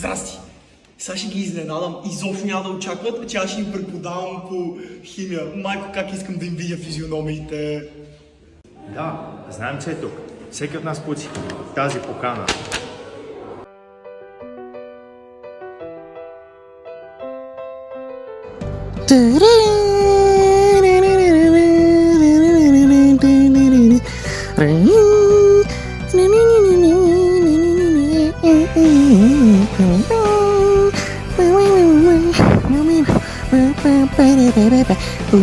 Здрасти! Сега ще ги изненадам. Изобщо няма да очакват, че аз ще им преподавам по химия. Майко, как искам да им видя физиономиите. Да, знаем, че е тук. Всеки от нас получи тази покана. И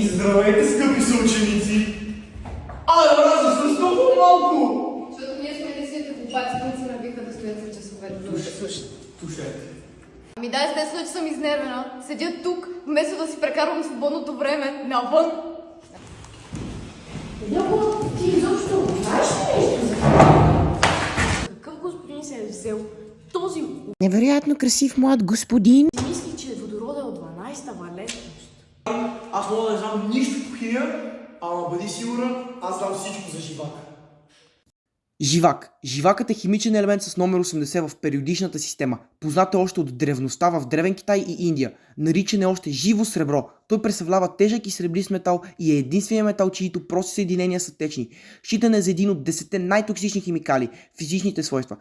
здравейте, скъпи съученици! Защо с толкова малко? Защото ние сме единствените глупаци, които се набиха да стоят за часове, да да слушат. Слушайте. Ами да, естествено, че съм изнервена. Седя тук, вместо да си прекарвам свободното време навън. Яко, ти изобщо знаеш ли нещо за какъв господин се е взел този Невероятно красив млад господин. си мисли, че водорода е от 12-та валентност? Аз мога да не знам нищо по химия, ама бъди сигурен, аз знам всичко за живак. Живак. Живакът е химичен елемент с номер 80 в периодичната система. Познат е още от древността в Древен Китай и Индия. Наричан е още живо сребро. Той представлява тежък и сребрист метал и е единственият метал, чието прости съединения са течни. Считан е за един от 10 най-токсични химикали, физичните свойства.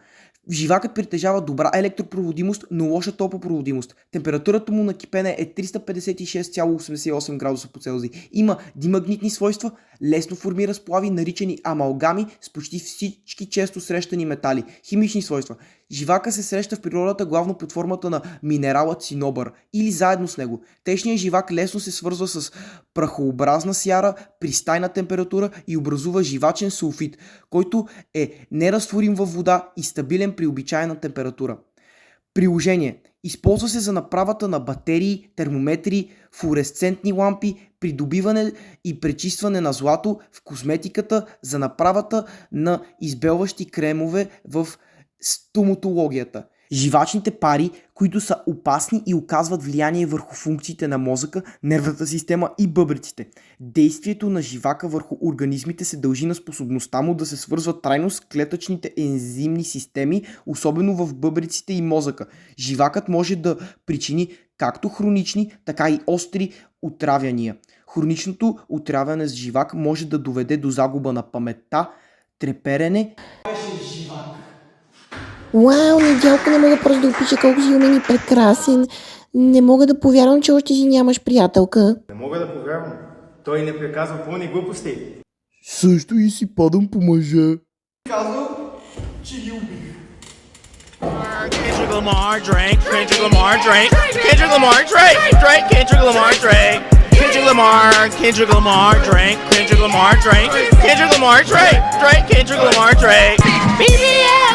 Живакът притежава добра електропроводимост, но лоша топлопроводимост. Температурата му на кипене е 356,88 градуса по Целзий. Има димагнитни свойства, лесно формира сплави, наричани амалгами с почти всички често срещани метали. Химични свойства. Живака се среща в природата главно под формата на минерала цинобър или заедно с него. Течният живак лесно се свързва с прахообразна сяра при стайна температура и образува живачен сулфид, който е неразтворим във вода и стабилен при обичайна температура. Приложение. Използва се за направата на батерии, термометри, флуоресцентни лампи, придобиване и пречистване на злато в козметиката, за направата на избелващи кремове в стоматологията. Живачните пари, които са опасни и оказват влияние върху функциите на мозъка, нервната система и бъбреците. Действието на живака върху организмите се дължи на способността му да се свързва трайно с клетъчните ензимни системи, особено в бъбреците и мозъка. Живакът може да причини както хронични, така и остри отравяния. Хроничното отравяне с живак може да доведе до загуба на паметта, треперене. Вау, Недялко, не мога просто да опиша колко си умен и прекрасен. Не мога да повярвам, че още си нямаш приятелка. Не мога да повярвам. Той не приказва пълни глупости. Също и си падам по мъжа. Казвам, че ги убих. Kendrick Lamar, Drake, Kendrick Lamar, Drake, Kendrick Lamar, Drake, Drake, Kendrick Lamar, Drake, Kendrick Lamar, Kendrick Lamar, Drake, Kendrick Lamar, Drake, Kendrick Lamar, Drake, Drake, Kendrick Lamar, Drake, BBS.